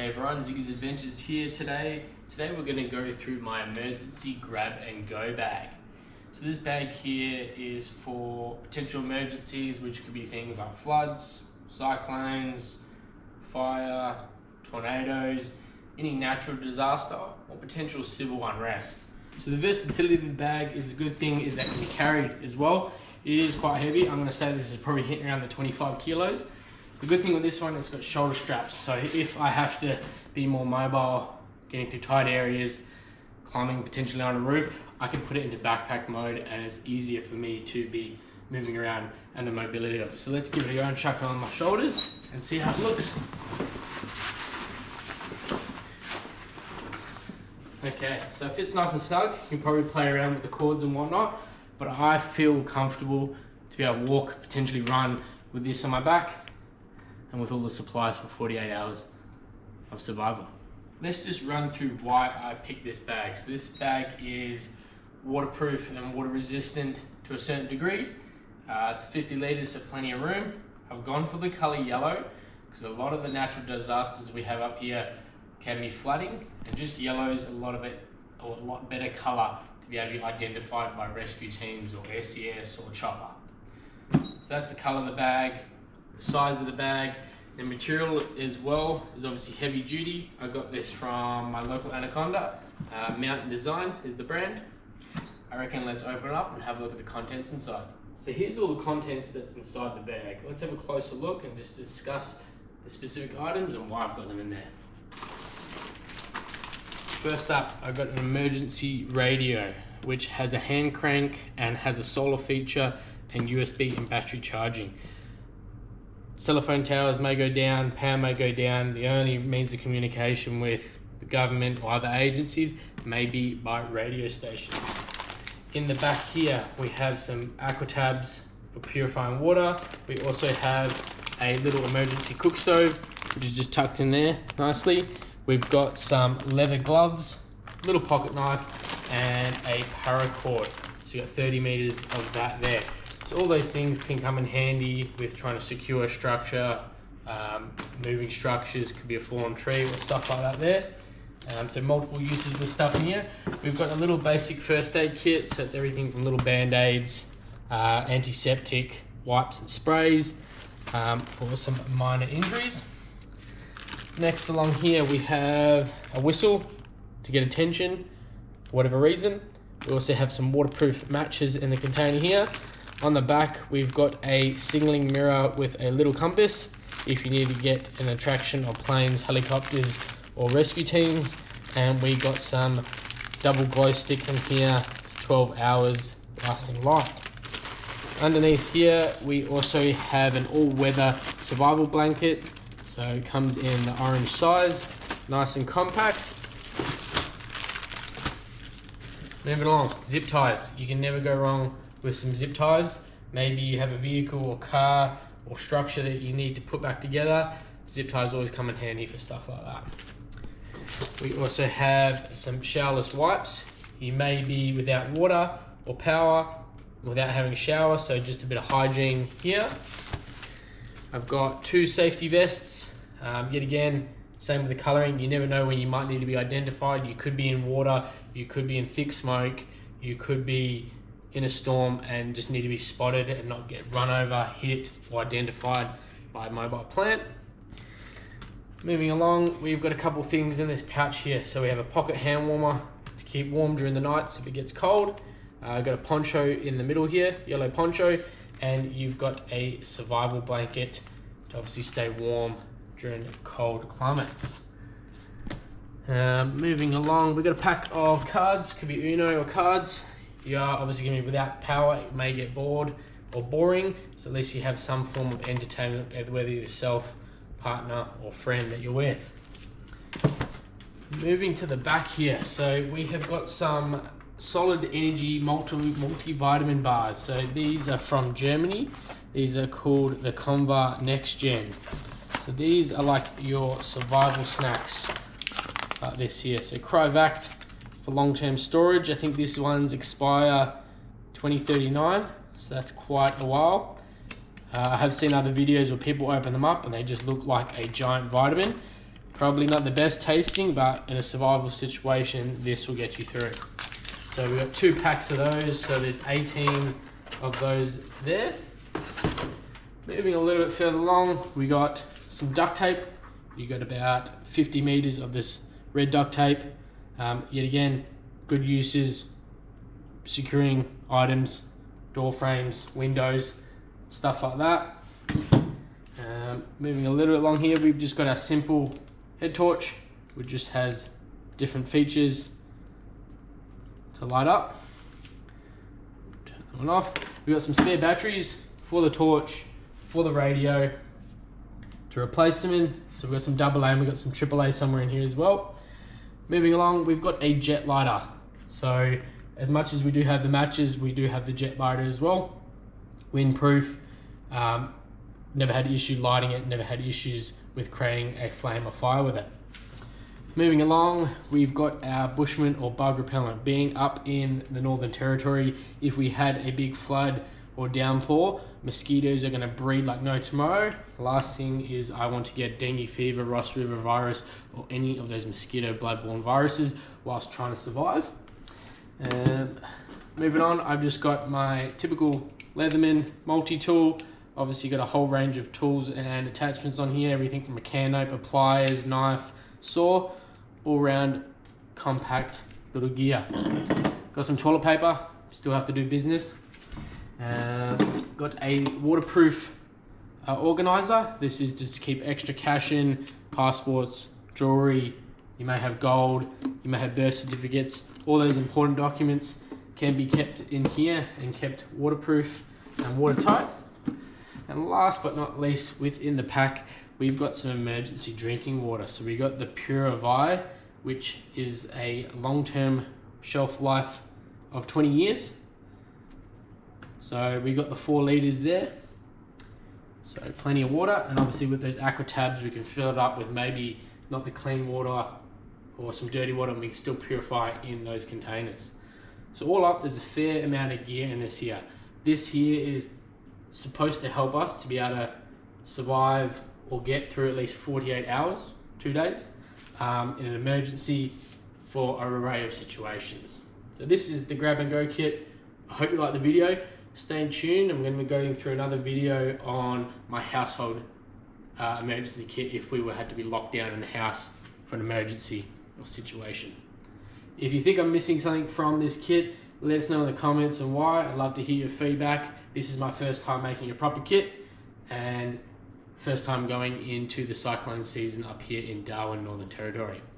Hey everyone, Ziggy's Adventures here today. Today we're going to go through my emergency grab and go bag. So this bag here is for potential emergencies, which could be things like floods, cyclones, fire, tornadoes, any natural disaster or potential civil unrest. So the versatility of the bag is a good thing, is that it can be carried as well. It is quite heavy. I'm going to say this is probably hitting around the 25 kilos. The good thing with this one, it's got shoulder straps, so if I have to be more mobile, getting through tight areas, climbing potentially on a roof, I can put it into backpack mode and it's easier for me to be moving around and the mobility of it. So let's give it a go and chuck it on my shoulders and see how it looks. Okay, so it fits nice and snug. You can probably play around with the cords and whatnot, but I feel comfortable to be able to walk, potentially run with this on my back, and with all the supplies for 48 hours of survival. Let's just run through why I picked this bag. So this bag is waterproof and water resistant to a certain degree. It's 50 litres, so plenty of room. I've gone for the colour yellow because a lot of the natural disasters we have up here can be flooding, and just yellow is a lot better colour to be able to be identified by rescue teams or SCS or chopper. So that's the colour of the bag. The size of the bag. The material as well is obviously heavy duty. I got this from my local Anaconda. Mountain Design is the brand. I reckon let's open it up and have a look at the contents inside. So here's all the contents that's inside the bag. Let's have a closer look and just discuss the specific items and why I've got them in there. First up, I got an emergency radio, which has a hand crank and has a solar feature and USB and battery charging. Cell phone towers may go down, power may go down. The only means of communication with the government or other agencies may be by radio stations. In the back here, we have some aqua tabs for purifying water. We also have a little emergency cook stove, which is just tucked in there nicely. We've got some leather gloves, little pocket knife, and a paracord. So you got 30 meters of that there. So all those things can come in handy with trying to secure a structure, moving structures, could be a fallen tree or stuff like that there. So multiple uses of the stuff in here. We've got a little basic first aid kit, so it's everything from little band-aids, antiseptic, wipes and sprays for some minor injuries. Next along here we have a whistle to get attention for whatever reason. We also have some waterproof matches in the container here. On the back, we've got a signaling mirror with a little compass if you need to get an attraction of planes, helicopters, or rescue teams. And we got some double glow stick in here, 12 hours lasting life. Underneath here, we also have an all-weather survival blanket. So it comes in the orange size, nice and compact. Moving along, zip ties. You can never go wrong with some zip ties. Maybe you have a vehicle or car or structure that you need to put back together. Zip ties always come in handy for stuff like that. We also have some showerless wipes. You may be without water or power, without having a shower, so just a bit of hygiene here. I've got 2 safety vests. Yet again, same with the colouring. You never know when you might need to be identified. You could be in water, you could be in thick smoke, you could be in a storm and just need to be spotted and not get run over, hit, or identified by a mobile plant. Moving along, we've got a couple things in this pouch here. So we have a pocket hand warmer to keep warm during the nights if it gets cold. I've got a poncho in the middle here, yellow poncho, and you've got a survival blanket to obviously stay warm during cold climates. Moving along, we've got a pack of cards, could be Uno or cards. You are obviously going to be without power, it may get bored or boring, so at least you have some form of entertainment, whether yourself, partner or friend that you're with. Moving to the back here, so we have got some solid energy multivitamin bars. So these are from Germany. These are called the Conva Next Gen. So these are like your survival snacks, like this here. So cryovac for long-term storage. I think these ones expire 2039, so that's quite a while. I have seen other videos where people open them up and they just look like a giant vitamin. Probably not the best tasting, but in a survival situation, this will get you through. So we've got 2 packs of those, so there's 18 of those there. Moving a little bit further along, we got some duct tape. You got about 50 meters of this red duct tape. Yet again, good uses, securing items, door frames, windows, stuff like that. Moving a little bit along here, we've just got our simple head torch, which just has different features to light up. Turn that one off. We've got some spare batteries for the torch, for the radio, to replace them in. So we've got some AA and we've got some AAA somewhere in here as well. Moving along, we've got a jet lighter. So as much as we do have the matches, we do have the jet lighter as well. Windproof, never had issue lighting it, never had issues with creating a flame or fire with it. Moving along, we've got our bushman or bug repellent. Being up in the Northern Territory, if we had a big flood or downpour, mosquitoes are going to breed like no tomorrow. The last thing is I want to get dengue fever, Ross River virus, or any of those mosquito bloodborne viruses whilst trying to survive. Moving on, I've just got my typical Leatherman multi-tool. Obviously got a whole range of tools and attachments on here, everything from a can opener, pliers, knife, saw, all round compact little gear. Got some toilet paper, still have to do business. Got a waterproof organizer. This is just to keep extra cash in, passports, jewelry, you may have gold, you may have birth certificates, all those important documents can be kept in here and kept waterproof and watertight. And last but not least, within the pack, we've got some emergency drinking water. So we got the Pura Vi, which is a long-term shelf life of 20 years. So we got the 4 liters there. So plenty of water, and obviously with those aqua tabs, we can fill it up with maybe not the clean water or some dirty water, and we can still purify in those containers. So all up, there's a fair amount of gear in this here. This here is supposed to help us to be able to survive or get through at least 48 hours, 2 days, in an emergency for an array of situations. So this is the grab and go kit. I hope you like the video. Stay tuned. I'm going to be going through another video on my household emergency kit if we had to be locked down in the house for an emergency or situation. If you think I'm missing something from this kit, let us know in the comments and why. I'd love to hear your feedback. This is my first time making a proper kit and first time going into the cyclone season up here in Darwin, Northern Territory.